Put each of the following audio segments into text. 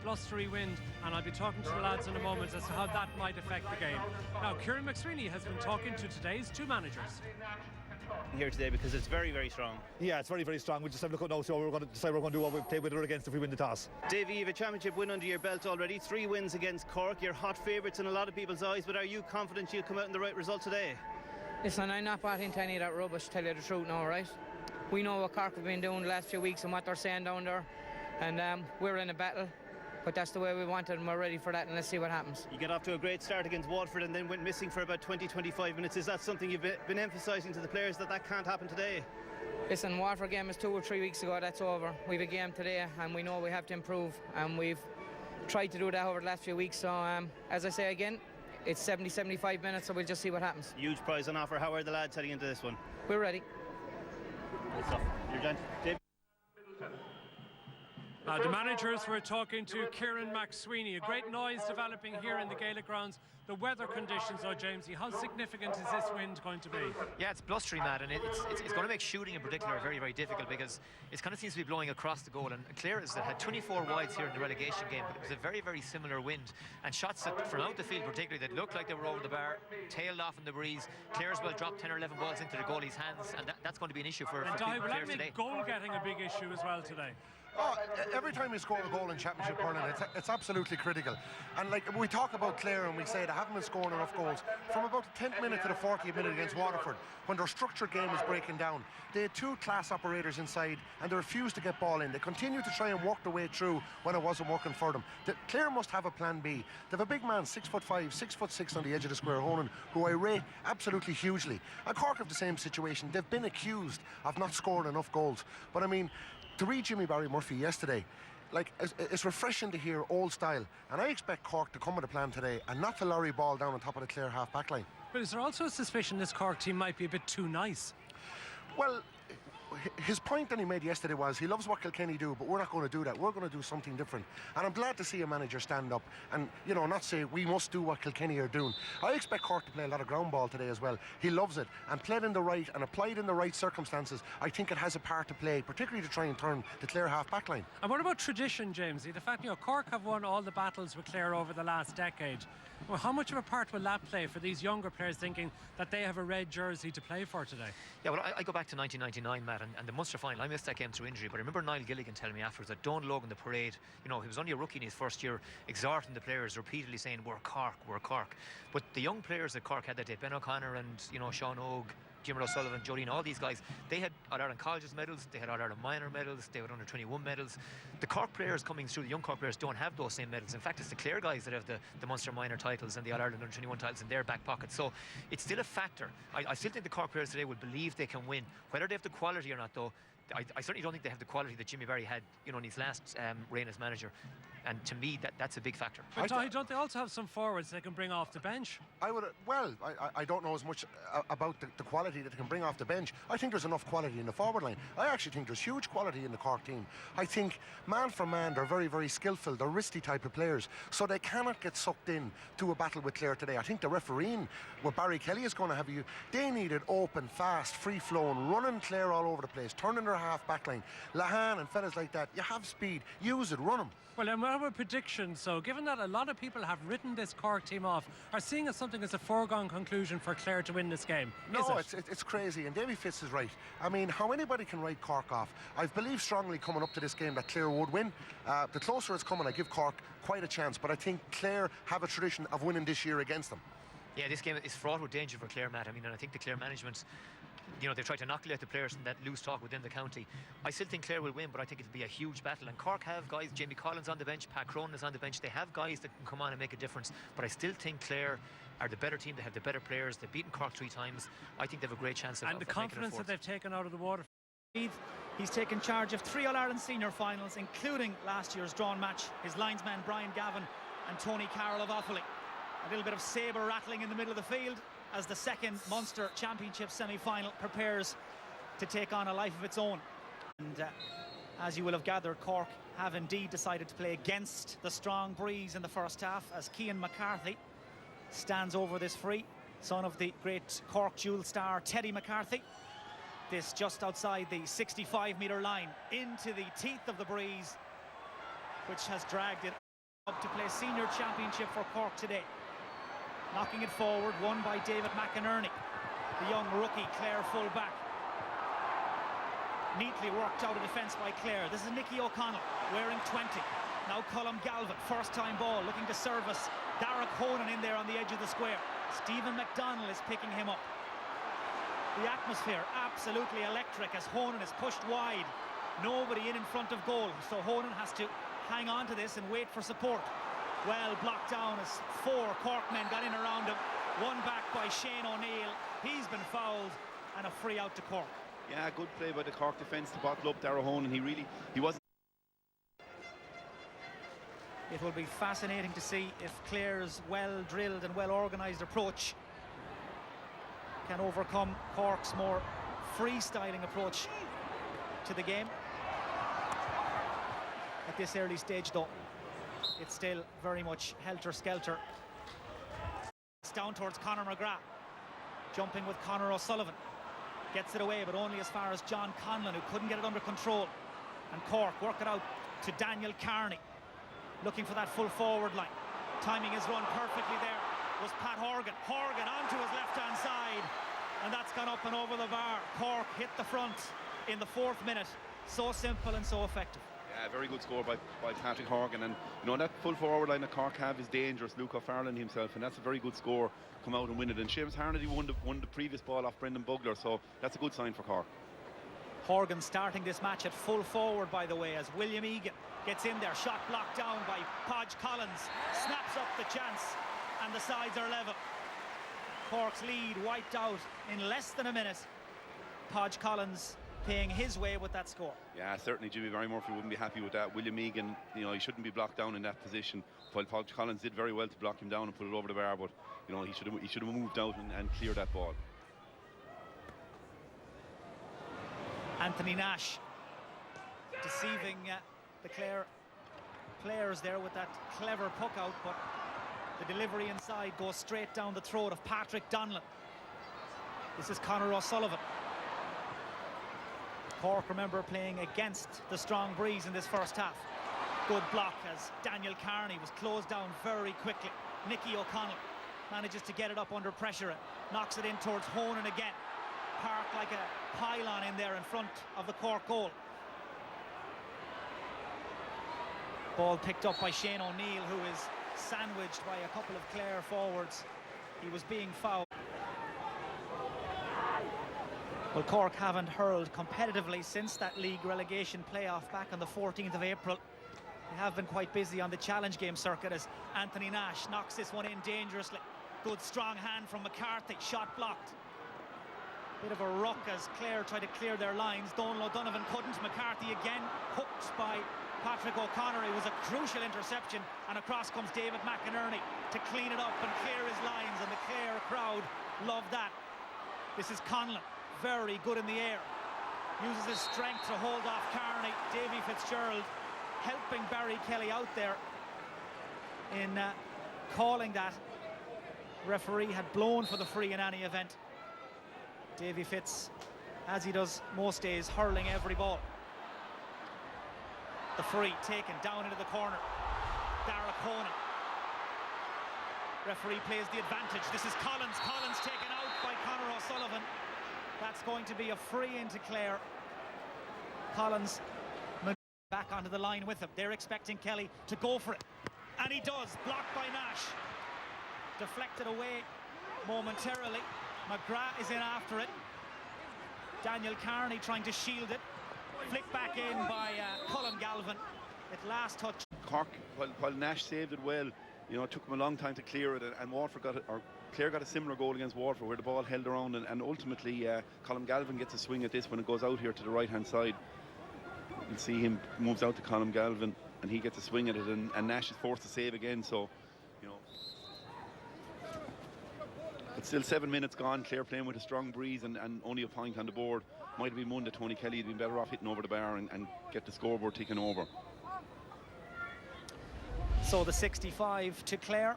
blustery wind, and I'll be talking to the lads in a moment as to how that might affect the game. Now, Kieran McSweeney has been talking to today's two managers. Here today because it's very, very strong. Yeah, it's very, very strong. We just have a look at now, so we're going to decide what we're going to do, what we play with or against if we win the toss. Davy, you have a championship win under your belt already, 3 wins against Cork. You're hot favourites in a lot of people's eyes, but are you confident you'll come out in the right result today? Listen, I'm not bought into any of that rubbish, to tell you the truth now, right? We know what Cork have been doing the last few weeks and what they're saying down there, and we're in a battle. But that's the way we want it, and we're ready for that, and let's see what happens. You get off to a great start against Waterford and then went missing for about 20-25 minutes. Is that something you've been emphasising to the players, that can't happen today? Listen, Waterford game is 2 or 3 weeks ago, that's over. We've a game today, and we know we have to improve, and we've tried to do that over the last few weeks. So, as I say again, it's 70-75 minutes, so we'll just see what happens. Huge prize on offer. How are the lads heading into this one? We're ready. Good stuff. You're done. Dave? The managers were talking to Kieran McSweeney. A great noise developing here in the Gaelic grounds. The weather conditions, though, Jamesy, how significant is this wind going to be? Yeah, it's blustery, Matt, and it's going to make shooting in particular very, very difficult, because it kind of seems to be blowing across the goal. And Clare has had 24 wides here in the relegation game, but it was a very, very similar wind. And shots that, from out the field particularly, that looked like they were over the bar, tailed off in the breeze. Clare's well dropped 10 or 11 balls into the goalie's hands, and that's going to be an issue for Will Clare that today. make goal getting a big issue as well today? Oh, every time you score a goal in Championship Hurling, it's absolutely critical. And like we talk about Clare and we say they haven't been scoring enough goals. From about the 10th minute to the 40th minute against Waterford, when their structured game was breaking down, they had 2 class operators inside and they refused to get ball in. They continued to try and work their way through when it wasn't working for them. Clare must have a plan B. They have a big man, 6'5", 6'6" on the edge of the square, Honan, who I rate absolutely hugely. And Cork have the same situation. They've been accused of not scoring enough goals. But I mean, to read Jimmy Barry Murphy yesterday, like, it's refreshing to hear old style, and I expect Cork to come with a plan today and not to lorry ball down on top of the Clare half back line. But is there also a suspicion this Cork team might be a bit too nice? Well, his point that he made yesterday was he loves what Kilkenny do, but we're not going to do that. We're going to do something different. And I'm glad to see a manager stand up and, you know, not say we must do what Kilkenny are doing. I expect Cork to play a lot of ground ball today as well. He loves it, and played in the right and applied in the right circumstances. I think it has a part to play, particularly to try and turn the Clare half back line. And what about tradition, Jamesy? The fact, Cork have won all the battles with Clare over the last decade. Well, how much of a part will that play for these younger players thinking that they have a red jersey to play for today? Yeah, well, I go back to 1999, Matt, and the Munster final. I missed that game through injury, but I remember Niall Gilligan telling me afterwards that Don Logan, the parade, he was only a rookie in his first year, exhorting the players, repeatedly saying, we're Cork, we're Cork. But the young players that Cork had that day, Ben O'Connor and, Sean Ogue, Jim O'Sullivan, Jolene, all these guys, they had All-Ireland Colleges medals, they had All-Ireland minor medals, they had under-21 medals. The Cork players coming through, the young Cork players, don't have those same medals. In fact, it's the Clare guys that have the Munster minor titles and the All-Ireland under-21 titles in their back pocket. So it's still a factor. I still think the Cork players today will believe they can win. Whether they have the quality or not, though, I certainly don't think they have the quality that Jimmy Barry had, in his last reign as manager. And to me, that's a big factor. But don't they also have some forwards they can bring off the bench? I don't know as much about the quality that they can bring off the bench. I think there's enough quality in the forward line. I actually think there's huge quality in the Cork team. I think man for man, they're very, very skillful. They're wristy type of players, so they cannot get sucked in to a battle with Clare today. I think the refereeing, what Barry Kelly is going to have they need it open, fast, free-flowing, running Clare all over the place, turning their half back line. Lahan and fellas like that, you have speed, use it, run them. Well, and what about predictions? So given that a lot of people have written this Cork team off, are seeing something as a foregone conclusion for Clare to win this game? No, it's crazy, and Davy Fitz is right. I mean, how anybody can write Cork off? I believe strongly coming up to this game that Clare would win. The closer it's coming, I give Cork quite a chance, but I think Clare have a tradition of winning this year against them. Yeah, this game is fraught with danger for Clare, Matt. And I think the Clare management, they try to inoculate the players from that loose talk within the county. I still think Clare will win, but I think it'll be a huge battle. And Cork have guys, Jamie Collins on the bench, Pat Cronin is on the bench. They have guys that can come on and make a difference. But I still think Clare are the better team. They have the better players. They've beaten Cork 3 times. I think they have a great chance of And the confidence that they've taken out of the water. He's taken charge of 3 All-Ireland senior finals, including last year's drawn match. His linesman Brian Gavin and Tony Carroll of Offaly. A little bit of sabre rattling in the middle of the field as the second Munster Championship semi-final prepares to take on a life of its own. And as you will have gathered, Cork have indeed decided to play against the strong breeze in the first half, as Cian McCarthy stands over this free, son of the great Cork dual star Teddy McCarthy. This just outside the 65-metre line into the teeth of the breeze, which has dragged it Up to play senior championship for Cork today. Knocking it forward, won by David McInerney, the young rookie Clare full-back. Neatly worked out of defence by Clare. This is Nicky O'Connell, wearing 20. Now Colm Galvin, first-time ball, looking to service. Darragh Honan in there on the edge of the square. Stephen McDonnell is picking him up. The atmosphere absolutely electric as Honan is pushed wide. Nobody in front of goal, so Honan has to hang on to this and wait for support. Well blocked down as 4 Cork men got in around him. One back by Shane O'Neill. He's been fouled, and a free out to Cork. Yeah, good play by the Cork defence to bottle up Darragh Honan. He wasn't. It will be fascinating to see if Clare's well-drilled and well-organised approach can overcome Cork's more freestyling approach to the game. At this early stage, though, it's still very much helter-skelter. It's down towards Conor McGrath, jumping with Conor O'Sullivan. Gets it away, but only as far as John Conlon, who couldn't get it under control. And Cork work it out to Daniel Carney, looking for that full forward line. Timing his run perfectly there was Pat Horgan. Horgan onto his left-hand side, and that's gone up and over the bar. Cork hit the front in the 4th minute. So simple and so effective. Yeah, very good score by Patrick Horgan, and you know that full forward line that Cork have is dangerous. Luke O'Farrell himself, and that's a very good score. Come out and win it. And Seamus Harnedy won the previous ball off Brendan Bugler, so that's a good sign for Cork. Horgan starting this match at full forward, by the way, as William Egan gets in there. Shot blocked down by Podge Collins. Snaps up the chance, and the sides are level. Cork's lead wiped out in less than a minute. Podge Collins paying his way with that score. Yeah, certainly Jimmy Barry Murphy wouldn't be happy with that. William Egan, you know, he shouldn't be blocked down in that position. While Podge Collins did very well to block him down and put it over the bar, but you know, he should have moved out and cleared that ball. Anthony Nash deceiving the Clare players there with that clever puck out, but the delivery inside goes straight down the throat of Patrick Donlan. This is Conor O'Sullivan. Cork, remember, playing against the strong breeze in this first half. Good block as Daniel Carney was closed down very quickly. Nicky O'Connell manages to get it up under pressure and knocks it in towards Honan again. Parked like a pylon in there in front of the Cork goal. Ball picked up by Shane O'Neill, who is sandwiched by a couple of Clare forwards. He was being fouled. Well, Cork haven't hurled competitively since that league relegation playoff back on the 14th of April. They have been quite busy on the challenge game circuit as Anthony Nash knocks this one in dangerously. Good strong hand from McCarthy, shot blocked. Bit of a ruck as Clare tried to clear their lines. Donal O'Donovan couldn't. McCarthy again hooked by Patrick O'Connor. It was a crucial interception, and across comes David McInerney to clean it up and clear his lines, and the Clare crowd loved that. This is Conlon, very good in the air. Uses his strength to hold off Carney. Davy Fitzgerald helping Barry Kelly out there in calling that. Referee had blown for the free in any event. Davy Fitz, as he does most days, hurling every ball. The free taken down into the corner. Darragh Honan. Referee plays the advantage. This is Collins. Collins taken out by Conor O'Sullivan. That's going to be a free into Clare. Collins back onto the line with him. They're expecting Kelly to go for it, and he does. Blocked by Nash. Deflected away momentarily. McGrath is in after it. Daniel Carney trying to shield it. Flicked back in by Colm Galvin. At last touch. Cork, while Nash saved it well, you know, it took him a long time to clear it, and Waterford got it, or Clare got a similar goal against Waterford where the ball held around, and ultimately Colm Galvin gets a swing at this when it goes out here to the right hand side. You can see him moves out to Colm Galvin, and he gets a swing at it, and Nash is forced to save again. So, you know, it's still 7 minutes gone. Clare playing with a strong breeze and only a point on the board. Might have been one that Tony Kelly had been better off hitting over the bar and get the scoreboard ticking over. So the 65 to Clare.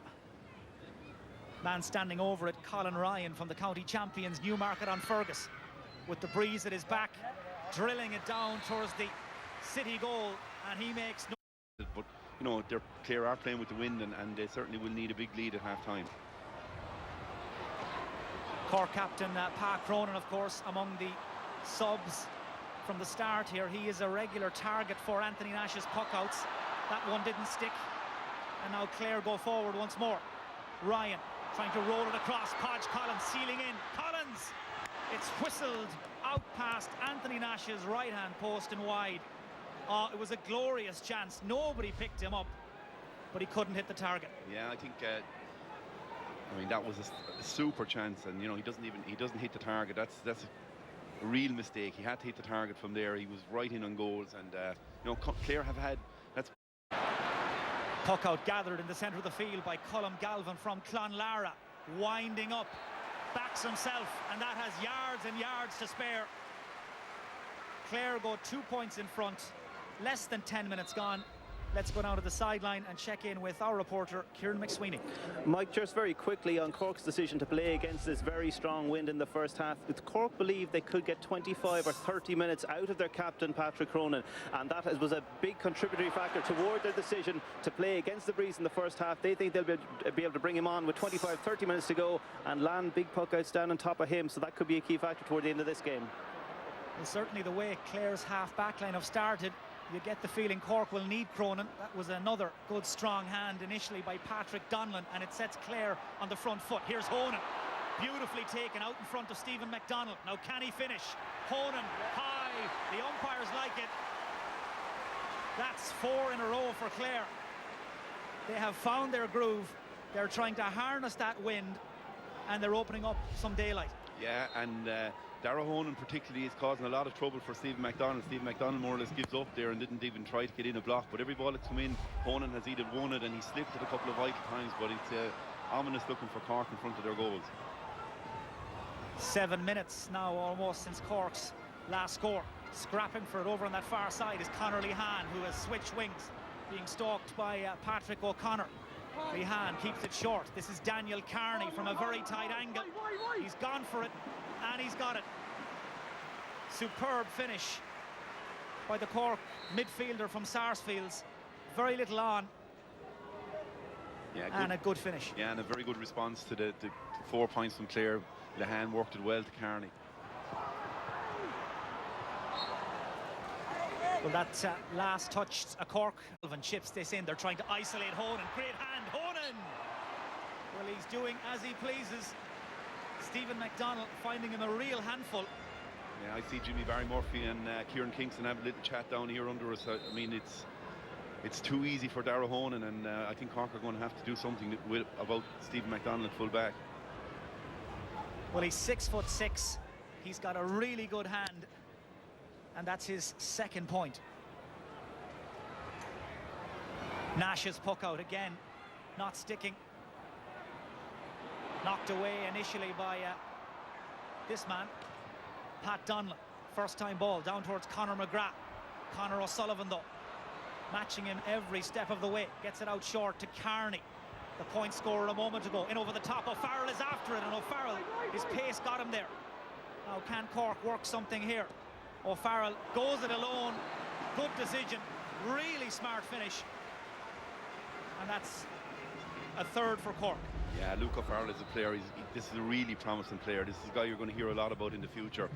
Man standing over it, Colin Ryan from the county champions Newmarket-on-Fergus, with the breeze at his back, drilling it down towards the City goal, and he makes no. But you know, Clare are playing with the wind, and they certainly will need a big lead at half-time. Cork captain Pa Cronin, of course, among the subs from the start here. He is a regular target for Anthony Nash's puckouts. That one didn't stick, and now Clare go forward once more. Ryan trying to roll it across. Podge Collins sealing in. Collins! It's whistled out past Anthony Nash's right-hand post and wide. It was a glorious chance. Nobody picked him up, but he couldn't hit the target. Yeah, I think I mean, that was a super chance, and you know, he doesn't hit the target. That's a real mistake. He had to hit the target from there. He was right in on goals, and you know, Clare have had that's. Puck out gathered in the centre of the field by Colm Galvin from Clonlara, winding up, backs himself, and that has yards and yards to spare. Clare go 2 points in front, less than 10 minutes gone. Let's go down to the sideline and check in with our reporter, Kieran McSweeney. Mike, just very quickly on Cork's decision to play against this very strong wind in the first half. Did Cork believe they could get 25 or 30 minutes out of their captain, Patrick Cronin? And that was a big contributory factor toward their decision to play against the breeze in the first half. They think they'll be able to bring him on with 25, 30 minutes to go and land big puck outs down on top of him. So that could be a key factor toward the end of this game. Well, certainly the way Clare's half-back line have started, you get the feeling Cork will need Cronin. That was another good strong hand initially by Patrick Donlan, and it sets Clare on the front foot. Here's Honan, beautifully taken out in front of Stephen McDonald. Now can he finish? Honan high, the umpires like it. That's 4 in a row for Clare. They have found their groove. They're trying to harness that wind, and they're opening up some daylight. Yeah, and Darragh Honan particularly is causing a lot of trouble for Stephen McDonald. Stephen McDonald more or less gives up there and didn't even try to get in a block, but every ball that's come in, Honan has either won it, and he slipped it a couple of vital times, but it's ominous looking for Cork in front of their goals. 7 minutes now almost since Cork's last score. Scrapping for it over on that far side is Conor Lehan, who has switched wings, being stalked by Patrick O'Connor. Lehan keeps it short. This is Daniel Carney from a very tight angle. He's gone for it, and he's got it. Superb finish by the Cork midfielder from Sarsfields. Very little on. Yeah, and a good finish. Yeah, and a very good response to the 4 points from Clare. Lehan worked it well to Carney. Well, that last touch, a Cork. Calvin chips this in. They're trying to isolate Honan. Great hand, Honan! Well, he's doing as he pleases. Stephen McDonald finding him a real handful. Yeah, I see Jimmy Barry Murphy and Kieran Kingston have a little chat down here under us. I mean, it's too easy for Darragh Honan, and I think Cork are going to have to do something about Stephen McDonald at full back. Well, he's 6'6". He's got a really good hand, and that's his second point. Nash's puck out again, not sticking. Knocked away initially by this man, Pat Donlan. First time ball down towards Conor McGrath. Conor O'Sullivan though, matching him every step of the way. Gets it out short to Carney, the point scorer a moment ago. In over the top, O'Farrell is after it, and O'Farrell, his pace got him there. Now can Cork work something here? O'Farrell goes it alone. Good decision, really smart finish, and that's a third for Cork. Yeah, Luke O'Farrell is a player. This is a really promising player. This is a guy you're going to hear a lot about in the future.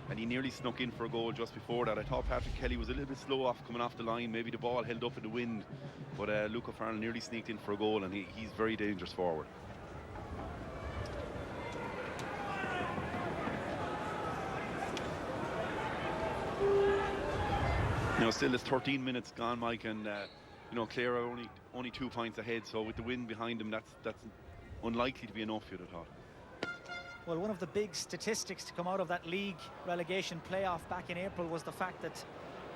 And he nearly snuck in for a goal just before that. I thought Patrick Kelly was a little bit slow off coming off the line. Maybe the ball held up in the wind. But Luke O'Farrell nearly sneaked in for a goal, and he's very dangerous forward. You know, still there's 13 minutes gone, Mike, and you know, Clare are only 2 points ahead. So with the wind behind them, that's unlikely to be enough, you'd have thought. Well, one of the big statistics to come out of that league relegation playoff back in April was the fact that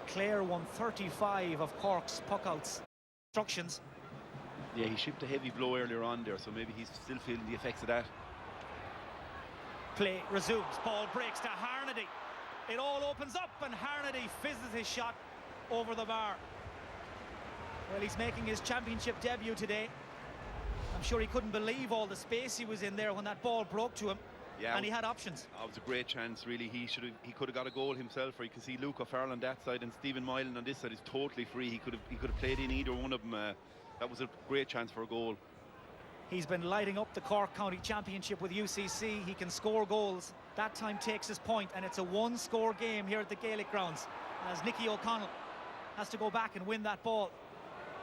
Clare won 35 of Cork's puckouts. Instructions. Yeah, he shipped a heavy blow earlier on there, so maybe he's still feeling the effects of that. Play resumes. Ball breaks to Harnedy. It all opens up, and Harnedy fizzes his shot over the bar. Well, he's making his championship debut today. I'm sure he couldn't believe all the space he was in there when that ball broke to him. Yeah, and he had options. It was a great chance, really. He could have got a goal himself, or you can see Luke O'Farrell on that side and Stephen Moylan on this side is totally free. He could have played in either one of them. That was a great chance for a goal. He's been lighting up the Cork County Championship with UCC. He can score goals. That time takes his point, and it's a one-score game here at the Gaelic grounds as Nicky O'Connell has to go back and win that ball.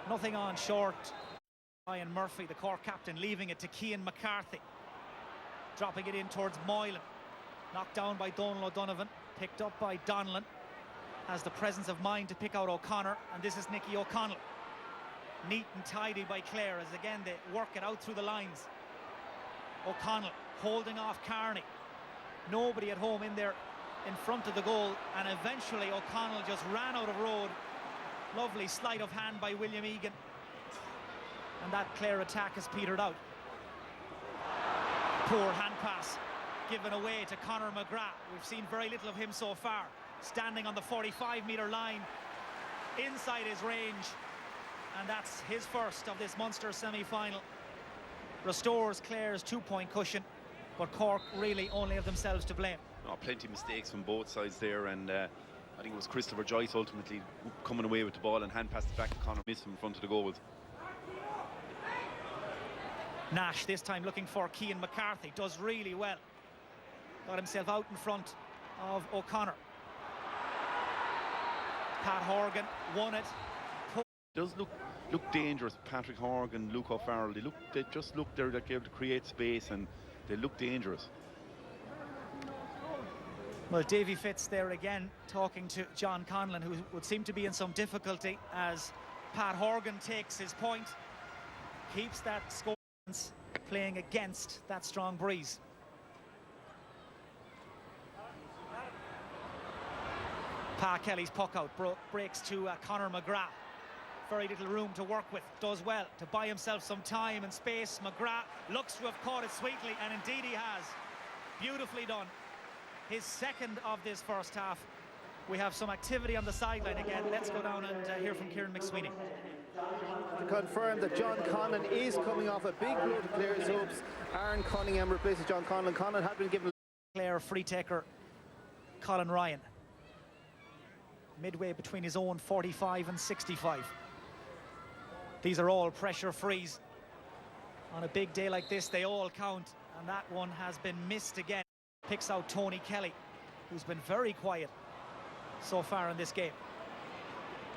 Nothing on short. Ryan Murphy, the Cork captain, leaving it to Cian McCarthy. Dropping it in towards Moylan. Knocked down by Donal O'Donovan. Picked up by Donlan. Has the presence of mind to pick out O'Connor, and this is Nicky O'Connell. Neat and tidy by Clare as again they work it out through the lines. O'Connell holding off Carney. Nobody at home in there in front of the goal, and eventually O'Connell just ran out of road. Lovely sleight of hand by William Egan, and that Clare attack has petered out. Poor hand pass given away to Conor McGrath. We've seen very little of him so far. Standing on the 45-metre line inside his range, and that's his first of this Munster semi-final. Restores Clare's 2-point cushion, but Cork really only have themselves to blame. Oh, plenty of mistakes from both sides there, and I think it was Christopher Joyce ultimately coming away with the ball and hand passed it back to Conor, missed him in front of the goals. Nash this time looking for Cian McCarthy, does really well. Got himself out in front of O'Connor. Pat Horgan won it. Does look dangerous. Patrick Horgan, Luke O'Farrell, they just look they're like able to create space, and they look dangerous. Well, Davy Fitz there again talking to John Conlon, who would seem to be in some difficulty as Pat Horgan takes his point, keeps that score, playing against that strong breeze. Pa Kelly's puck out breaks to Conor McGrath. Very little room to work with, does well to buy himself some time and space. McGrath looks to have caught it sweetly, and indeed he has. Beautifully done. His second of this first half. We have some activity on the sideline again. Let's go down and hear from Kieran McSweeney. To confirm that John Conlon is coming off a big blow to Clare's hopes. Aaron Cunningham replaces John Conlon. Conlon had been given Clare free taker Colin Ryan, midway between his own 45 and 65. These are all pressure frees. On a big day like this, they all count, and that one has been missed again. Picks out Tony Kelly, who's been very quiet so far in this game.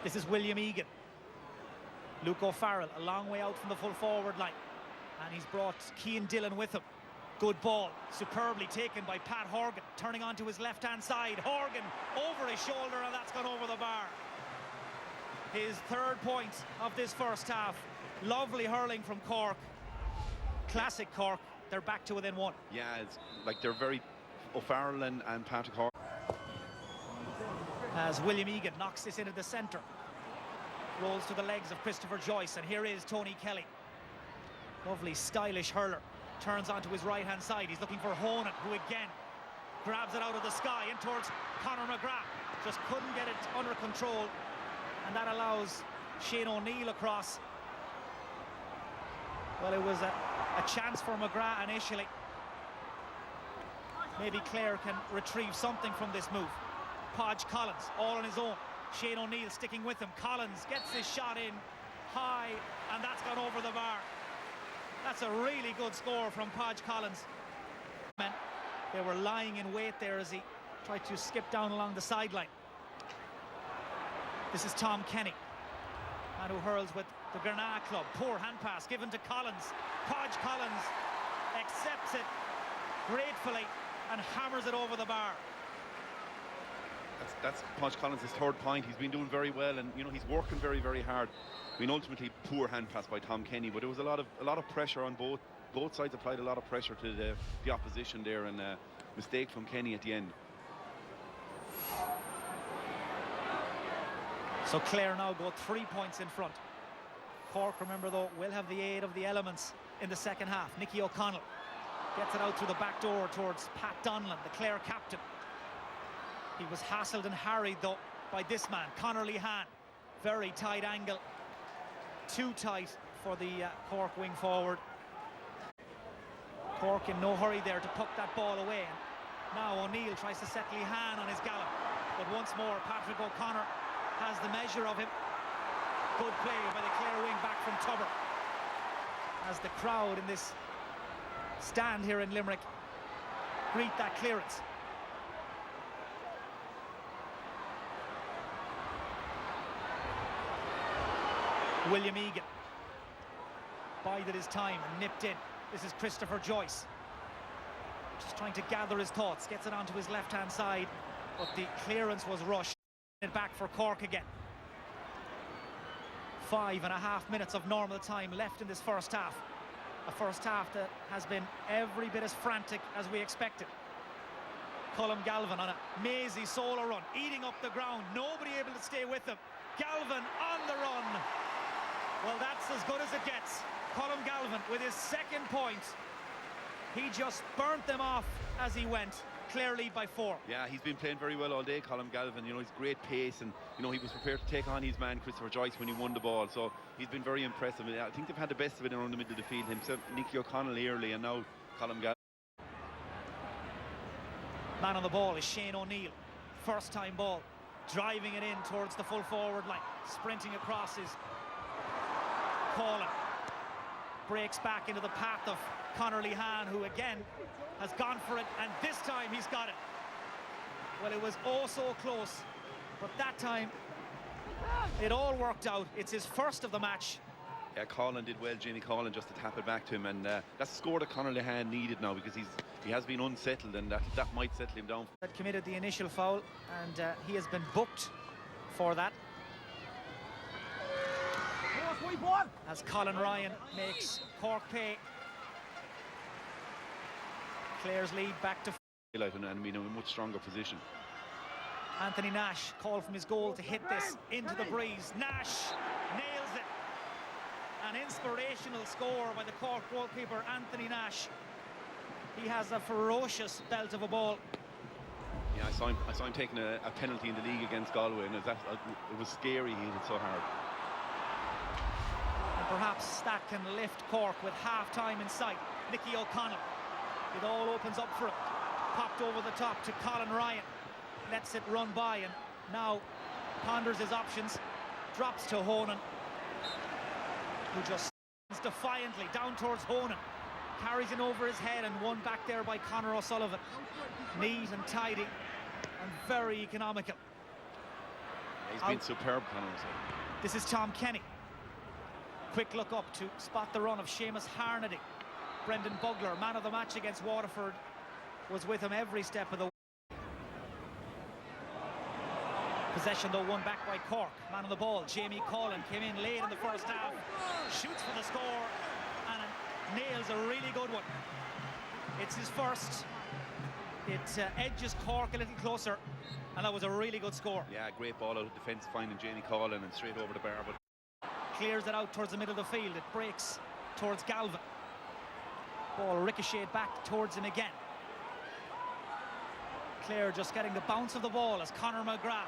This is William Egan. Luke O'Farrell a long way out from the full forward line, and he's brought Cian Dillon with him. Good ball, superbly taken by Pat Horgan, turning onto his left-hand side. Horgan over his shoulder, and that's gone over the bar. His third point of this first half. Lovely hurling from Cork. Classic Cork. They're back to within one. Yeah, it's like they're very O'Farrell and Patrick Horgan. As William Egan knocks this into the centre. Rolls to the legs of Christopher Joyce, and here is Tony Kelly. Lovely stylish hurler. Turns onto his right-hand side. He's looking for Honan, who again grabs it out of the sky in towards Conor McGrath. Just couldn't get it under control, and that allows Shane O'Neill across. Well, it was a chance for McGrath initially. Maybe Clare can retrieve something from this move. Podge Collins all on his own. Shane O'Neill sticking with him. Collins gets his shot in high, and that's gone over the bar. That's a really good score from Podge Collins. They were lying in wait there as he tried to skip down along the sideline. This is Tom Kenny, and who hurls with the Granada club. Poor hand pass given to Collins. Podge Collins accepts it gratefully and hammers it over the bar. That's Podge Collins' third point. He's been doing very well, and you know he's working very, very hard. I mean, ultimately poor hand pass by Tom Kenny, but there was a lot of pressure on both sides. Applied a lot of pressure to the opposition there, and mistake from Kenny at the end. So Clare now go 3 points in front. Cork, remember though, will have the aid of the elements in the second half. Nicky O'Connell gets it out through the back door towards Pat Donlan, the Clare captain. He was hassled and harried though by this man, Conor Lehan. Very tight angle, too tight for the Cork wing forward. Cork in no hurry there to puck that ball away. And now O'Neill tries to set Lehan on his gallop, but once more Patrick O'Connor has the measure of him. Good play by the Clare wing back from Tubber, as the crowd in this stand here in Limerick greet that clearance. William Egan bided his time and nipped in. This is Christopher Joyce, just trying to gather his thoughts, gets it onto his left-hand side, but the clearance was rushed. It back for Cork again. 5.5 minutes of normal time left in this first half. A first half that has been every bit as frantic as we expected. Colm Galvin on a mazy solo run, eating up the ground, nobody able to stay with him. Galvin on the run. Well, that's as good as it gets. Colm Galvin with his second point. He just burnt them off as he went. Clare lead by 4. Yeah, he's been playing very well all day, Colm Galvin. You know, he's great pace, and you know, he was prepared to take on his man Christopher Joyce when he won the ball, so he's been very impressive. I think they've had the best of it around the middle of the field, himself, Nicky O'Connell early, and now Colm Galvin. Man on the ball is Shane O'Neill. First time ball, driving it in towards the full forward line, sprinting across is Colin. Breaks back into the path of Conor Lehan, who again has gone for it, and this time he's got it. Well, it was oh so close, but that time it all worked out. It's his first of the match. Yeah, Colin did well, Jamie Colin, just to tap it back to him, and that's the score that Conor Lehan needed now, because he has been unsettled, and that might settle him down. That committed the initial foul, and he has been booked for that. As Colin Ryan makes Cork pay. Clare's lead back to and being in a much stronger position. Anthony Nash called from his goal to hit this into the breeze. Nash nails it. An inspirational score by the Cork goalkeeper Anthony Nash. He has a ferocious belt of a ball. Yeah, I saw him taking a penalty in the league against Galway, and it was scary. He hit it so hard. And perhaps that can lift Cork with half-time in sight. Nicky O'Connell. It all opens up for him. Popped over the top to Colin Ryan. Lets it run by, and now ponders his options. Drops to Honan, who just stands defiantly down towards Honan. Carries it over his head, and won back there by Conor O'Sullivan. Neat and tidy and very economical. He's been superb, Conor O'Sullivan. This is Tom Kenny. Quick look up to spot the run of Seamus Harnedy. Brendan Bugler, man of the match against Waterford, was with him every step of the way. Possession though won back by Cork. Man on the ball, Jamie Collin, came in late in the first half, shoots for the score and nails a really good one. It's his first. It edges Cork a little closer, and that was a really good score. Yeah, great ball out of defence, finding Jamie Collin and straight over the bar. But clears it out towards the middle of the field. It breaks towards Galvin. Ball ricocheted back towards him again. Clare just getting the bounce of the ball as Conor McGrath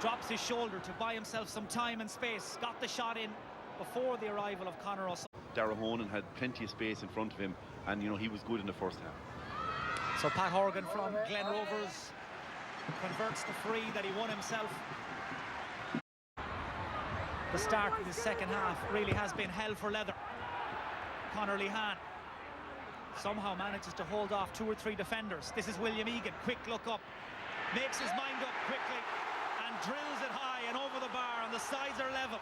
drops his shoulder to buy himself some time and space. Got the shot in before the arrival of Conor O'Sullivan. Darragh Honan had plenty of space in front of him, and you know, he was good in the first half. So Pat Horgan from Glen Rovers converts the free that he won himself. The start of the second half really has been hell for leather. Conor Lehan somehow manages to hold off 2 or 3 defenders. This is William Egan. Quick look up, makes his mind up quickly and drills it high and over the bar, and the sides are level.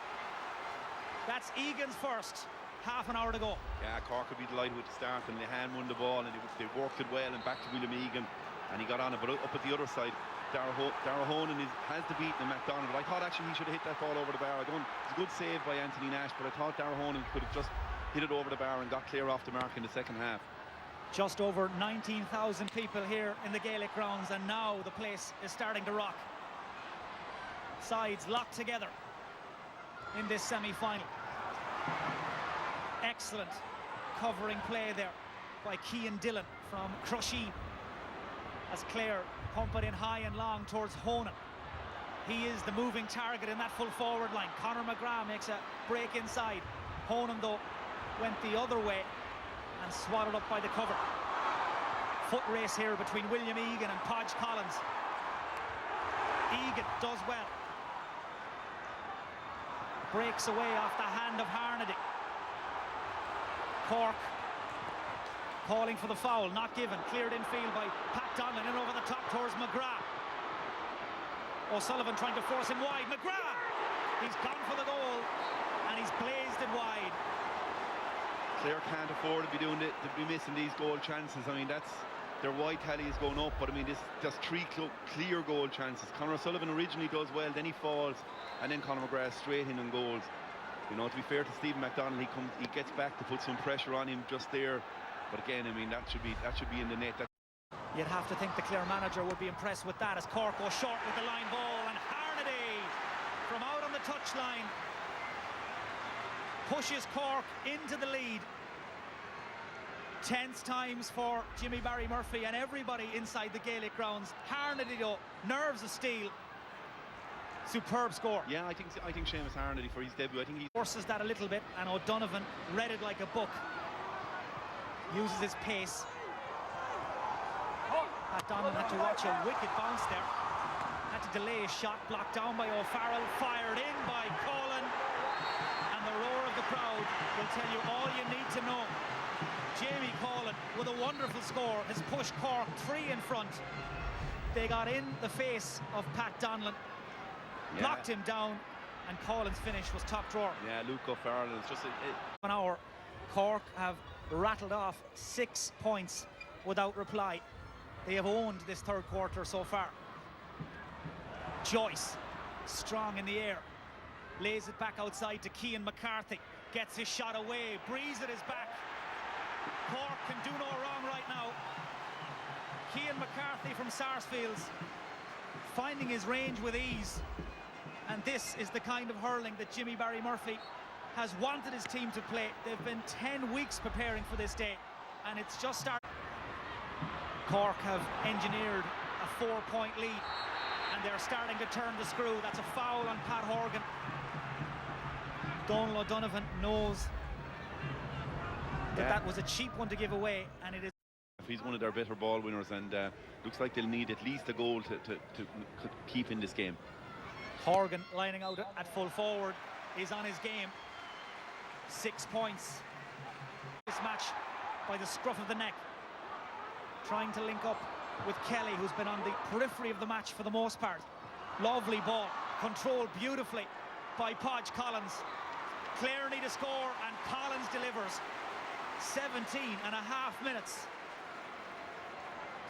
That's Egan's first. Half an hour to go. Yeah, Cork would be delighted with the start, and Lehan won the ball, and they worked it well, and back to William Egan, and he got on it. But up at the other side, Darragh Honan has the beat in McDonald, but I thought actually he should have hit that ball over the bar. It's a good save by Anthony Nash, but I thought Darragh Honan could have just hit it over the bar and got clear off the mark in the second half. Just over 19,000 people here in the Gaelic grounds, and now the place is starting to rock. Sides locked together in this semi-final. Excellent covering play there by Cian Dillon from Crusheen, as Clare pump it in high and long towards Honan. He is the moving target in that full forward line. Conor McGrath makes a break inside. Honan though went the other way and swatted up by the cover. Foot race here between William Egan and Podge Collins. Egan does well. Breaks away off the hand of Harnedy. Cork calling for the foul, not given. Cleared in field by Pat Donlan, in over the top towards McGrath. O'Sullivan trying to force him wide. McGrath! He's gone for the goal and he's blazed it wide. Clare can't afford to be missing these goal chances. I mean, their wide tally is going up, but I mean, there's three clear goal chances. Conor O'Sullivan originally does well, then he falls, and then Conor McGrath straight in and goals. You know, to be fair to Stephen McDonald, he gets back to put some pressure on him just there. But again, I mean, that should be in the net. You'd have to think the Clare manager would be impressed with that, as Cork goes short with the line ball, and Harnedy from out on the touchline pushes Cork into the lead. Tense times for Jimmy Barry Murphy and everybody inside the Gaelic grounds. Harnedy, though, nerves of steel. Superb score. Yeah, I think Seamus Harnedy for his debut, I think he forces that a little bit, and O'Donovan read it like a book. Uses his pace. Pat Donlan had to watch a wicked bounce there. Had to delay his shot, blocked down by O'Farrell, fired in by Colin, and the roar of the crowd will tell you all you need to know. Jamie Colin, with a wonderful score, has pushed Cork 3 in front. They got in the face of Pat Donlan, blocked him down, and Colin's finish was top drawer. Yeah, Luke O'Farrell is just an hour. Cork have rattled off 6 points without reply. They have owned this third quarter so far. Joyce, strong in the air, lays it back outside to Cian McCarthy, gets his shot away, Breeze at his back. Cork can do no wrong right now. Cian McCarthy from Sarsfields finding his range with ease, and this is the kind of hurling that Jimmy Barry Murphy has wanted his team to play. They've been 10 weeks preparing for this day, and it's just started. Cork have engineered a 4-point lead, and they're starting to turn the screw. That's a foul on Pat Horgan. Donal O'Donovan knows that was a cheap one to give away, and it is. He's one of their better ball winners, and looks like they'll need at least a goal to keep in this game. Horgan lining out at full forward is on his game. 6 points. This match by the scruff of the neck. Trying to link up with Kelly, who's been on the periphery of the match for the most part. Lovely ball, controlled beautifully by Podge Collins. Clare need a score, and Collins delivers. 17.5 minutes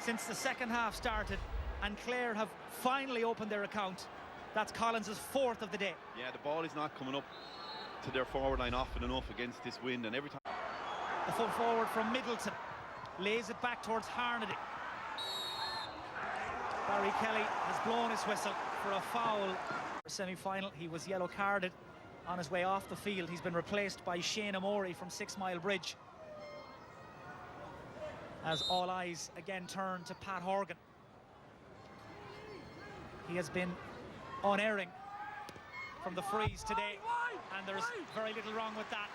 since the second half started, and Clare have finally opened their account. That's Collins' 4th of the day. Yeah, the ball is not coming up to their forward line often enough against this wind, and every time. The full forward from Middleton lays it back towards Harnedy. Barry Kelly has blown his whistle for a foul. Semi-final, he was yellow carded on his way off the field. He's been replaced by Shane Amori from 6 Mile Bridge, as all eyes again turn to Pat Horgan. He has been unerring from the freeze today, and there's very little wrong with that.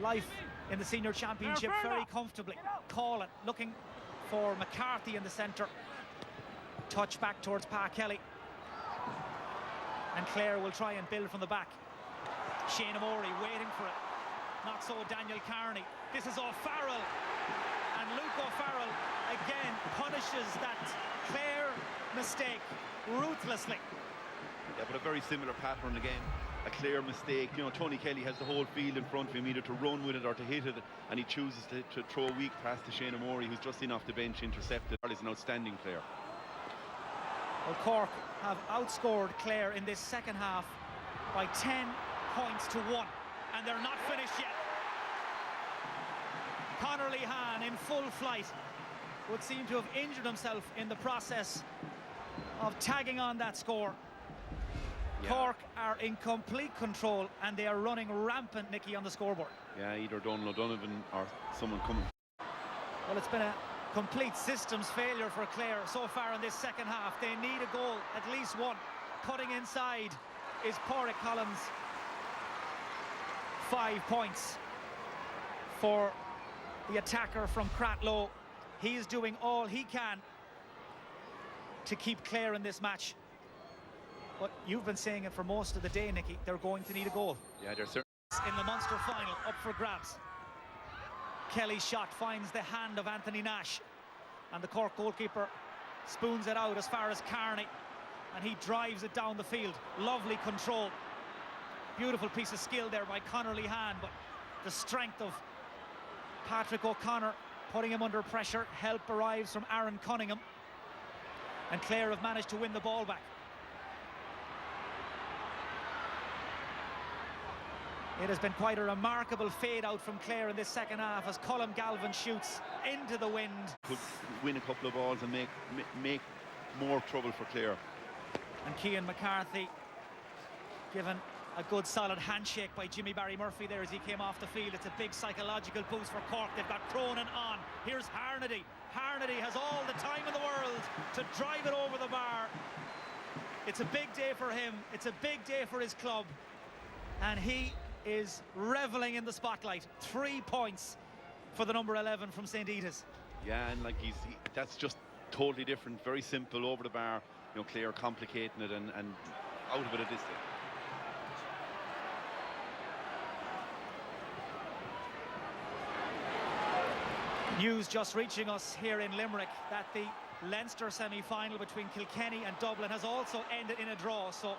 Life in the senior championship very comfortably. Colin looking for McCarthy in the centre. Touch back towards Pa Kelly, and Clare will try and build from the back. Shane Amori waiting for it. Not so Daniel Carney. This is O'Farrell, and Luke O'Farrell again punishes that Clare mistake ruthlessly. Yeah, but a very similar pattern again. A Clare mistake. You know, Tony Kelly has the whole field in front of him, either to run with it or to hit it, and he chooses to throw a weak pass to Shane Amori, who's just in off the bench, intercepted. It's an outstanding player. Well, Cork have outscored Clare in this second half by 10 points to 1, and they're not finished yet. Conor Lehan in full flight would seem to have injured himself in the process of tagging on that score. Yeah. Cork are in complete control, and they are running rampant, Nicky, on the scoreboard. Yeah, either Donal O'Donovan or someone coming. Well, it's been a complete systems failure for Clare so far in this second half. They need a goal, at least one. Cutting inside is Pádraig Collins. 5 points. for the attacker from Cratloe. He is doing all he can to keep Clare in this match. But you've been saying it for most of the day, Nicky, they're going to need a goal. Yeah, they're certainly. In the Munster final, up for grabs. Kelly's shot finds the hand of Anthony Nash, and the Cork goalkeeper spoons it out as far as Carney, and he drives it down the field. Lovely control. Beautiful piece of skill there by Conor Lehan, but the strength of Patrick O'Connor putting him under pressure. Help arrives from Aaron Cunningham, and Clare have managed to win the ball back. It has been quite a remarkable fade out from Clare in this second half as Colm Galvin shoots into the wind. Could win a couple of balls and make more trouble for Clare. And Cian McCarthy given a good solid handshake by Jimmy Barry Murphy there as he came off the field. It's a big psychological boost for Cork. They've got Cronin on. Here's Harnedy. Harnedy has all the time in the world to drive it over the bar. It's a big day for him. It's a big day for his club. And he is reveling in the spotlight. 3 points for the number 11 from St. Edith's. Yeah, and like that's just totally different. Very simple over the bar. You know, Clare complicating it and out of it at this stage. News just reaching us here in Limerick that the Leinster semi-final between Kilkenny and Dublin has also ended in a draw. So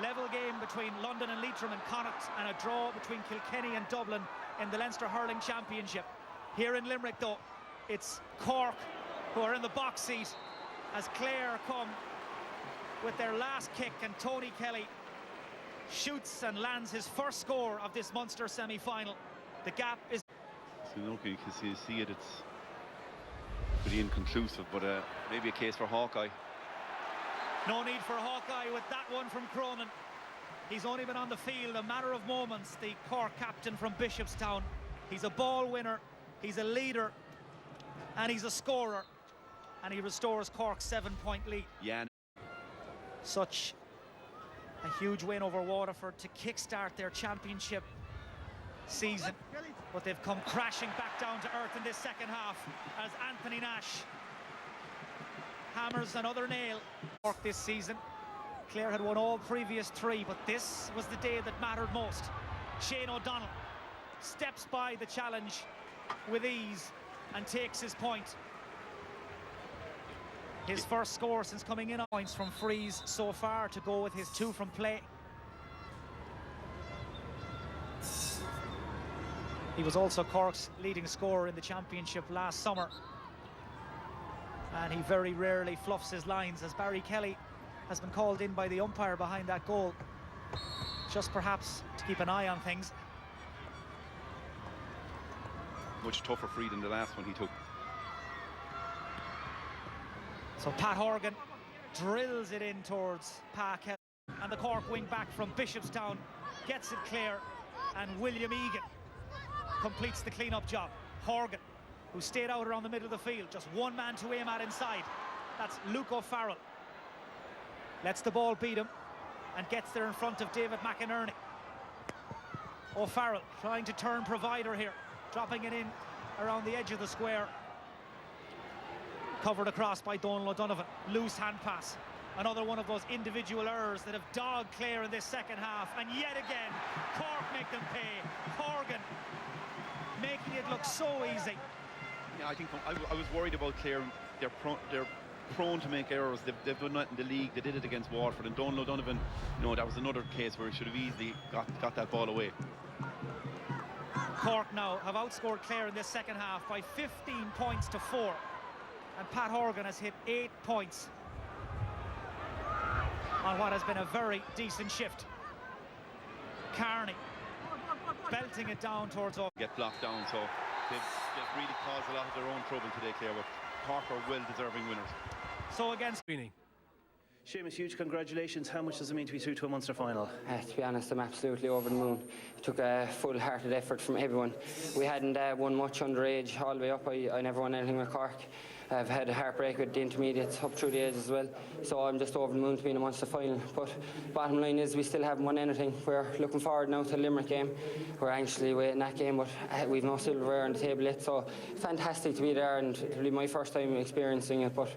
level game between London and Leitrim and Connacht, and a draw between Kilkenny and Dublin in the Leinster Hurling Championship. Here in Limerick, though, it's Cork who are in the box seat as Clare come with their last kick, and Tony Kelly shoots and lands his first score of this Munster semi-final. The gap is... So, okay, you can see it, it's pretty inconclusive, but maybe a case for Hawkeye. No need for Hawkeye with that one from Cronin. He's only been on the field a matter of moments, the Cork captain from Bishopstown. He's a ball winner, he's a leader, and he's a scorer. And he restores Cork's 7-point lead. Yeah. Such a huge win over Waterford to kickstart their championship season. But they've come crashing back down to earth in this second half as Anthony Nash hammers another nail. Cork this season. Clare had won all previous 3, but this was the day that mattered most. Shane O'Donnell steps by the challenge with ease and takes his point. His first score since coming in. Points from frees so far to go with his 2 from play. He was also Cork's leading scorer in the championship last summer. And he very rarely fluffs his lines, as Barry Kelly has been called in by the umpire behind that goal, just perhaps to keep an eye on things. Much tougher free than the last one he took. So Pat Horgan drills it in towards Pa Kelly, and the Cork wing back from Bishopstown gets it clear, and William Egan completes the clean-up job. Horgan, who stayed out around the middle of the field, just one man to aim at inside. That's Luke O'Farrell. Lets the ball beat him and gets there in front of David McInerney. O'Farrell trying to turn provider here, dropping it in around the edge of the square. Covered across by Donal O'Donovan. Loose hand pass. Another one of those individual errors that have dogged Clare in this second half. And yet again, Cork make them pay. Horgan making it look so easy. Yeah, I think I was worried about Clare. They're prone to make errors. They've done that in the league. They did it against Waterford. And Donal O'Donovan, you know, that was another case where he should have easily got that ball away. Cork now have outscored Clare in this second half by 15 points to 4. And Pat Horgan has hit 8 points on what has been a very decent shift. Carney belting it down towards... Get blocked down, so they've really caused a lot of their own trouble today, Clare, but Cork are well-deserving winners. So against... Seamus, huge congratulations. How much does it mean to be through to a Munster final? To be honest, I'm absolutely over the moon. It took a full-hearted effort from everyone. We hadn't won much underage all the way up. I never won anything with Cork. I've had a heartbreak with the intermediates up through the age as well. So I'm just over the moon to be in a Munster final. But bottom line is we still haven't won anything. We're looking forward now to the Limerick game. We're anxiously waiting that game, but we've no silverware on the table yet. So fantastic to be there, and it'll be my first time experiencing it. But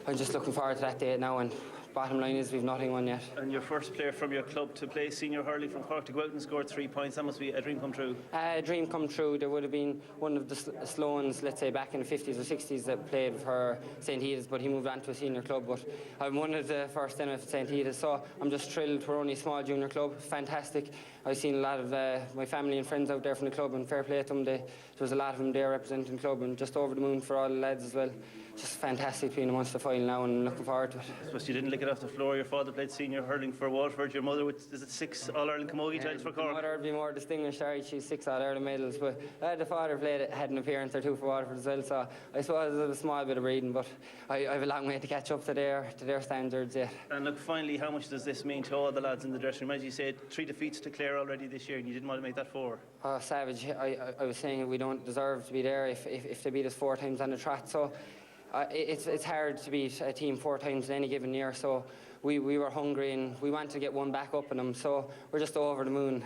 I'm just looking forward to that day now, and bottom line is we've nothing won yet. And your first player from your club to play senior hurling from Cork, to go out and score 3 points, that must be a dream come true. A dream come true. There would have been one of the Sloans, let's say back in the 50s or 60s, that played for St. Edith's, but he moved on to a senior club. But I'm one of the first in at St. Edith's, so I'm just thrilled. We're only a small junior club, fantastic. I've seen a lot of my family and friends out there from the club, and fair play to them. There was a lot of them there representing the club, and just over the moon for all the lads as well. Just fantastic being a Munster final now, and looking forward to it. I suppose you didn't lick it off the floor. Your father played senior hurling for Waterford. Your mother, is it 6 All-Ireland Camogie titles for Cork? My mother would be more distinguished, sorry, she's 6 All-Ireland medals, but the father had an appearance or two for Waterford as well, so I suppose there's a small bit of breeding, but I have a long way to catch up to their standards yet. And look, finally, how much does this mean to all the lads in the dressing room? As you said, 3 defeats to Clare already this year, and you didn't want to make that 4. Oh, savage. I was saying we don't deserve to be there if they beat us 4 times on the trot, so it's hard to beat a team 4 times in any given year, so we were hungry and we want to get one back up on them, so we're just over the moon.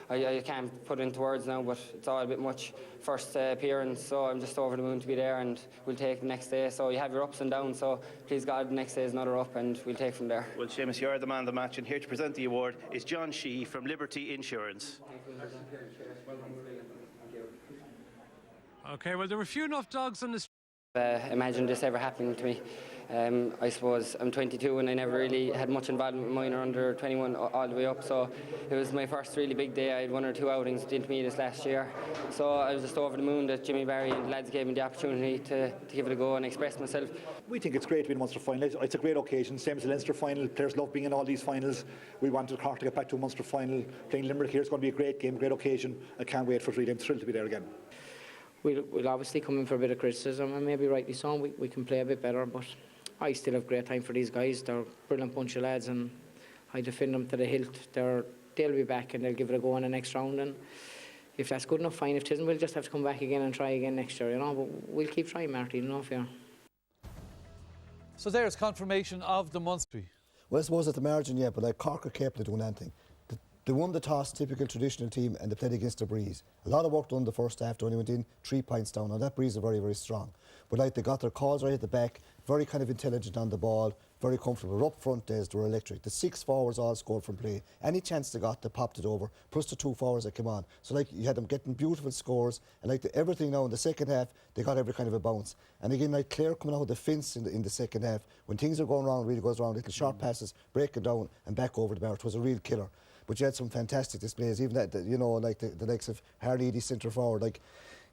I can't put it into words now, but it's all a bit much. First appearance, so I'm just over the moon to be there, and we'll take the next day. So you have your ups and downs, so please God, the next day is another up, and we'll take from there. Well, Seamus, you're the man of the match, and here to present the award is John Sheehy from Liberty Insurance. Okay, well, there were few enough dogs on the street. Imagine this ever happening to me. I suppose I'm 22 and I never really had much involvement with minor under 21 all the way up, so it was my first really big day. I had 1 or 2 outings with the intermediates last year, so I was just over the moon that Jimmy Barry and the lads gave me the opportunity to give it a go and express myself. We think it's great to be in a Munster final. It's a great occasion, same as the Leinster final. Players love being in all these finals. We wanted Cork to get back to a Munster final. Playing Limerick here, it's going to be a great game, great occasion. I can't wait for it really. I'm thrilled to be there again. We'll obviously come in for a bit of criticism, and maybe rightly so. We can play a bit better, but I still have great time for these guys. They're a brilliant bunch of lads, and I defend them to the hilt. They'll be back and they'll give it a go in the next round, and if that's good enough, fine. If it isn't, we'll just have to come back again and try again next year, you know. But we'll keep trying, Marty, you know, if you're... So there's confirmation of the Munster. Well, I suppose at the margin, yeah, but like Cork are capable of doing anything. They won the toss, typical traditional team, and they played against the breeze. A lot of work done the first half, they only went in 3 points down, and that breeze are very, very strong. But like they got their calls right at the back, very kind of intelligent on the ball, very comfortable. Up front days, they were electric. The 6 forwards all scored from play. Any chance they got, they popped it over, plus the 2 forwards that came on. So like you had them getting beautiful scores, and like everything now in the second half, they got every kind of a bounce. And again, like Clare coming out of the fence in the second half, when things are going wrong, really goes wrong, little short passes, breaking down and back over the bar. It was a real killer. But you had some fantastic displays, even that, you know, like the likes of Harley, the centre forward, like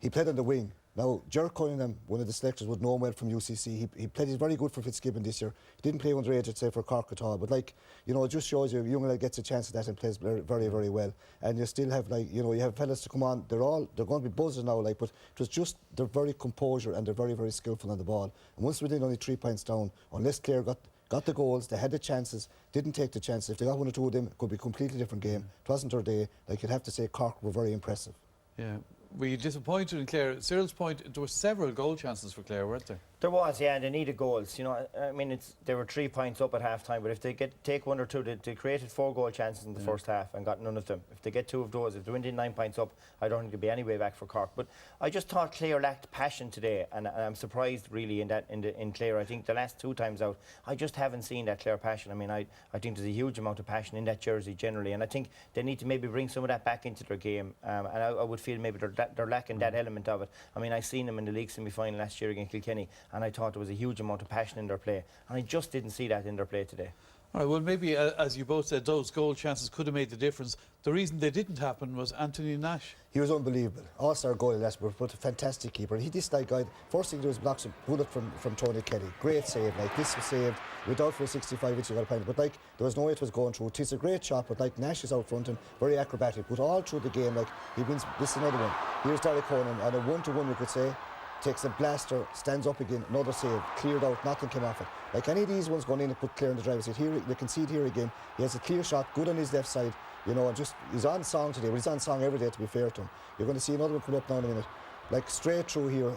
he played on the wing. Now, Ger Cunningham, one of the selectors, would know him well from UCC. He played, he's very good for Fitzgibbon this year. He didn't play underage, I'd say, for Cork at all. But, like, you know, it just shows you a young lad gets a chance at that and plays very, very well. And you still have, like, you know, you have fellas to come on. They're going to be buzzers now, like, but it was just, they're very composure and they're very, very skillful on the ball. And once we did only 3 points down, unless Clare got the goals, they had the chances, didn't take the chances. If they got 1 or 2 of them, it could be a completely different game. It wasn't their day. Like, you'd have to say Cork were very impressive. Yeah. Were you disappointed in Clare? Cyril's point, there were several goal chances for Clare, weren't there? There was, yeah, and they needed goals. You know, I mean, they were 3 points up at half-time, but if they take 1 or 2, they created 4 goal chances in the first half and got none of them. If they get 2 of those, if they went in 9 points up, I don't think there'd be any way back for Cork. But I just thought Clare lacked passion today, and I'm surprised really in Clare. I think the last 2 times out, I just haven't seen that Clare passion. I mean, I think there's a huge amount of passion in that jersey generally, and I think they need to maybe bring some of that back into their game. And I would feel maybe they're lacking that element of it. I mean, I seen them in the league semi-final last year against Kilkenny, and I thought there was a huge amount of passion in their play, and I just didn't see that in their play today. All right, well, maybe, as you both said, those goal chances could have made the difference. The reason they didn't happen was Anthony Nash. He was unbelievable. All-star goal last year, but a fantastic keeper. This guy, first thing he did was blocks a bullet from Tony Kelly. Great save, like this was saved. Without for a 65-inch, you got a penalty. But like, there was no way it was going through. It's a great shot, but like Nash is out front and very acrobatic. But all through the game, like he wins. This is another one. Here's Derek Conan on a 1-to-1, you could say. Takes a blaster, stands up again, another save, cleared out, nothing came off it. Like any of these ones going in and put Clare in the driver's seat. Here, you can see it here again. He has a clear shot, good on his left side, you know, and just, he's on song today, but he's on song every day, to be fair to him. You're going to see another one come up now in a minute. like straight through here,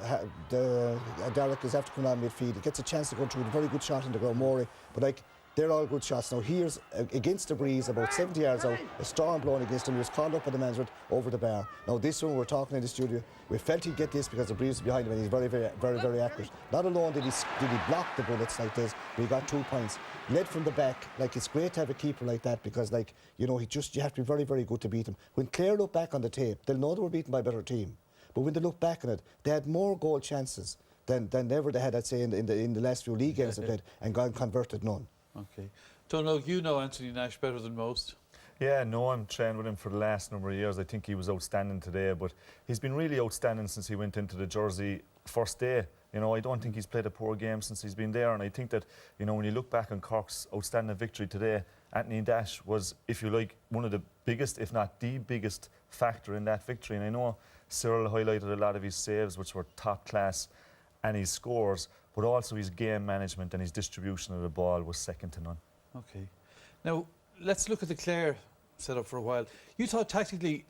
Derek is after coming on midfield. He gets a chance to go through. A very good shot in the ground, Morey. But like, they're all good shots. Now here's against the breeze, about 70 yards out, a storm blowing against him. He was called up by the management over the bar. Now this one, we're talking in the studio, we felt he'd get this because the breeze was behind him and he's very accurate. Not alone did he block the bullets like this, but he got 2 points. Led from the back, like it's great to have a keeper like that because, like, you know, you have to be very good to beat him. When Clare look back on the tape, they'll know they were beaten by a better team. But when they look back on it, they had more goal chances than ever they had, I'd say, in the last few league games they played, and converted none. Okay. Donald, you know Anthony Nash better than most. Yeah, no, I'm trained with him for the last number of years. I think he was outstanding today, but he's been really outstanding since he went into the jersey first day. You know, I don't think he's played a poor game since he's been there, and I think that, you know, when you look back on Cork's outstanding victory today, Anthony Nash was, if you like, one of the biggest, if not the biggest factor in that victory. And I know Cyril highlighted a lot of his saves, which were top class, and his scores, but also his game management and his distribution of the ball was second to none. Okay. Now, let's look at the Clare setup for a while. You thought tactically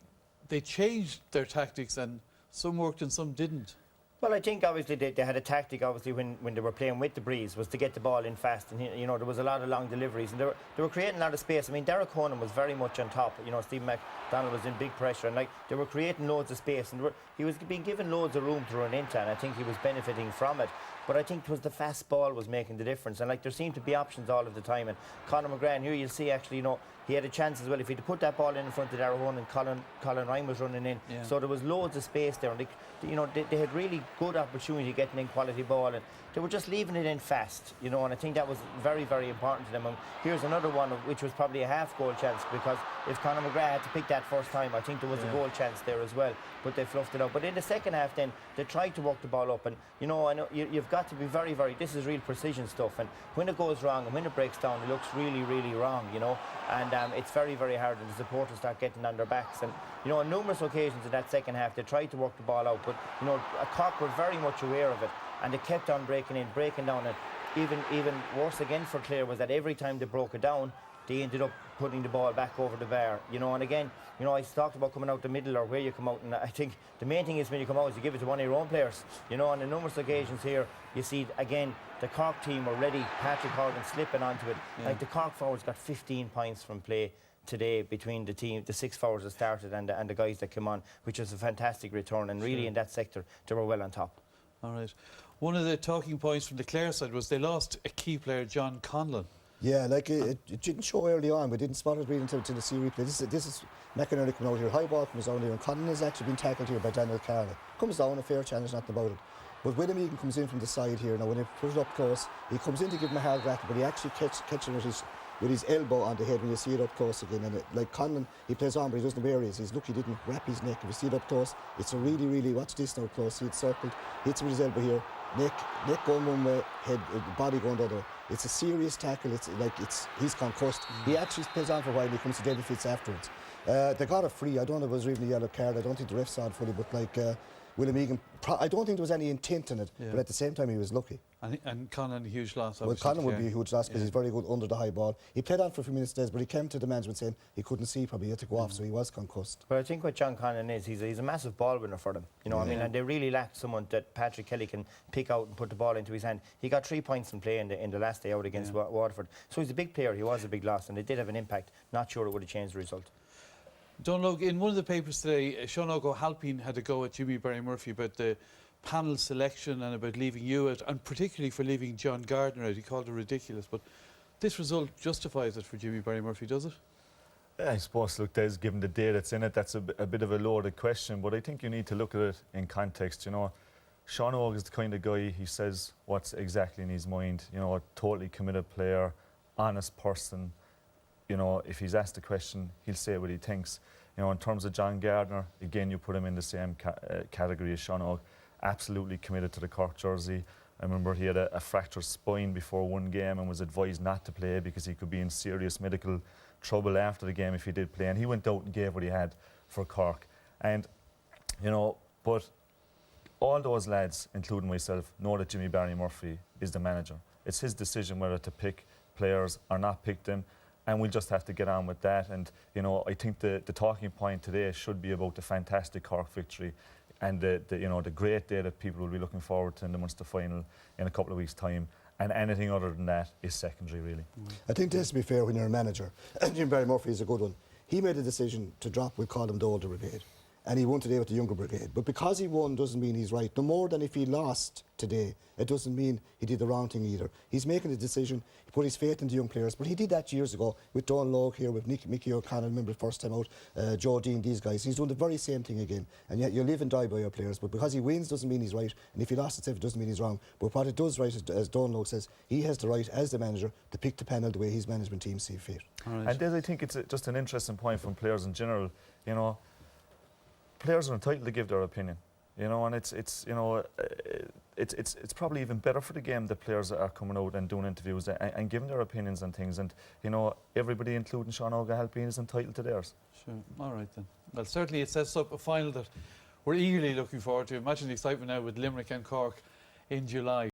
they changed their tactics and some worked and some didn't. Well, I think obviously they had a tactic, obviously, when they were playing with the breeze, was to get the ball in fast. And, you know, there was a lot of long deliveries and they were creating a lot of space. I mean, Derek Conan was very much on top. You know, Steve McDonald was in big pressure and, like, they were creating loads of space and he was being given loads of room to run into, and I think he was benefiting from it. But I think it was the fast ball was making the difference. And, like, there seemed to be options all of the time. And Conor McGrath, here you'll see, actually, you know, he had a chance as well. If he'd put that ball in front of Darragh and Colin Ryan was running in. Yeah. So there was loads of space there. And they had really good opportunity getting in quality ball. And they were just leaving it in fast, you know, and I think that was very important to them. And here's another one which was probably a half-goal chance, because if Conor McGrath had to pick that first time, I think there was a goal chance there as well, but they fluffed it out. But in the second half then, they tried to work the ball up, and, you know, I know you've got to be very, this is real precision stuff, and when it goes wrong and when it breaks down, it looks really wrong, you know, and it's very hard, and the supporters start getting on their backs. And, you know, on numerous occasions in that second half, they tried to work the ball out, but, you know, Cork were very much aware of it, and they kept on breaking down. And even worse again for Clare was that every time they broke it down, they ended up putting the ball back over the bar, you know. And again, you know, I talked about coming out the middle or where you come out, and I think the main thing is when you come out is you give it to one of your own players, you know. On numerous occasions here, you see again the Cork team were ready, Patrick Horgan slipping onto it. Like, the Cork forwards got 15 points from play today between the 6 forwards that started and the guys that came on, which was a fantastic return, and really in that sector they were well on top. All right. One of the talking points from the Clare side was they lost a key player, John Conlon. Yeah, like it didn't show early on. We didn't spot it really until the C replay. This is McInerney coming out here. High ball comes down here, and Conlon has actually been tackled here by Daniel Carley. Comes down, a fair challenge, nothing about it. But William Egan comes in from the side here. Now, when he put it up close, he comes in to give him a hard rattle, but he actually catches it with his elbow on the head when you see it up close again. And like Conlon, he plays on, but he doesn't know where he is. He's lucky he didn't wrap his neck. If you see it up close, it's a really, watch this now close. See it circled, hits him with his elbow here. Neck going one way, head, body going the other. It's a serious tackle. He's concussed. He actually plays on for a while. He comes to deadly fits afterwards. They got a free. I don't know if it was even a yellow card. I don't think the ref saw it fully, but like William Egan, I don't think there was any intent in it, but at the same time he was lucky. And Conlon a huge loss. Well, Conlon would be a huge loss because he's very good under the high ball. He played on for a few minutes days, but he came to the management saying he couldn't see, probably he had to go off, so he was concussed. But I think what John Conlon is, he's a massive ball winner for them. You know, I mean, and they really lacked someone that Patrick Kelly can pick out and put the ball into his hand. He got 3 points in play in the last day out against Waterford. So he's a big player. He was a big loss, and it did have an impact. Not sure it would have changed the result. Donald, in one of the papers today, Sean O'Halpine had a go at Jimmy Barry Murphy about the panel selection and about leaving you out, and particularly for leaving John Gardner out. He called it ridiculous, but this result justifies it for Jimmy Barry Murphy, does it? Yeah, I suppose, look, Des, given the day that's in it, that's a bit of a loaded question, but I think you need to look at it in context. You know, Sean O'G is the kind of guy, he says what's exactly in his mind. You know, a totally committed player, honest person. You know, if he's asked a question, he'll say what he thinks. You know, in terms of John Gardner, again, you put him in the same category as Sean O'G. Absolutely committed to the Cork jersey. I remember he had a fractured spine before one game and was advised not to play because he could be in serious medical trouble after the game if he did play. And he went out and gave what he had for Cork. And, you know, but all those lads, including myself, know that Jimmy Barry Murphy is the manager. It's his decision whether to pick players or not pick them. And we'll just have to get on with that. And, you know, I think the talking point today should be about the fantastic Cork victory. and the great day that people will be looking forward to in the Munster final in a couple of weeks' time. And anything other than that is secondary, really. I think this, to be fair, when you're a manager, Jim Barry Murphy is a good one. He made a decision to drop, we call them the older brigade, and he won today with the younger brigade. But because he won doesn't mean he's right. No more than if he lost today, it doesn't mean he did the wrong thing either. He's making a decision, he put his faith in the young players, but he did that years ago with Don Logue here, with Mickey O'Connell, remember the first time out, Joe Dean, these guys. He's doing the very same thing again. And yet you live and die by your players, but because he wins doesn't mean he's right, and if he lost it doesn't mean he's wrong. But what it does right, as Don Logue says, he has the right, as the manager, to pick the panel the way his management team see fit. And I think it's just an interesting point from players in general. You know, players are entitled to give their opinion, you know, and it's probably even better for the game that players are coming out and doing interviews and giving their opinions and things. And you know, everybody, including Sean O'Halpine, is entitled to theirs. Sure. All right then. Well, certainly it sets up a final that we're eagerly looking forward to. Imagine the excitement now with Limerick and Cork in July.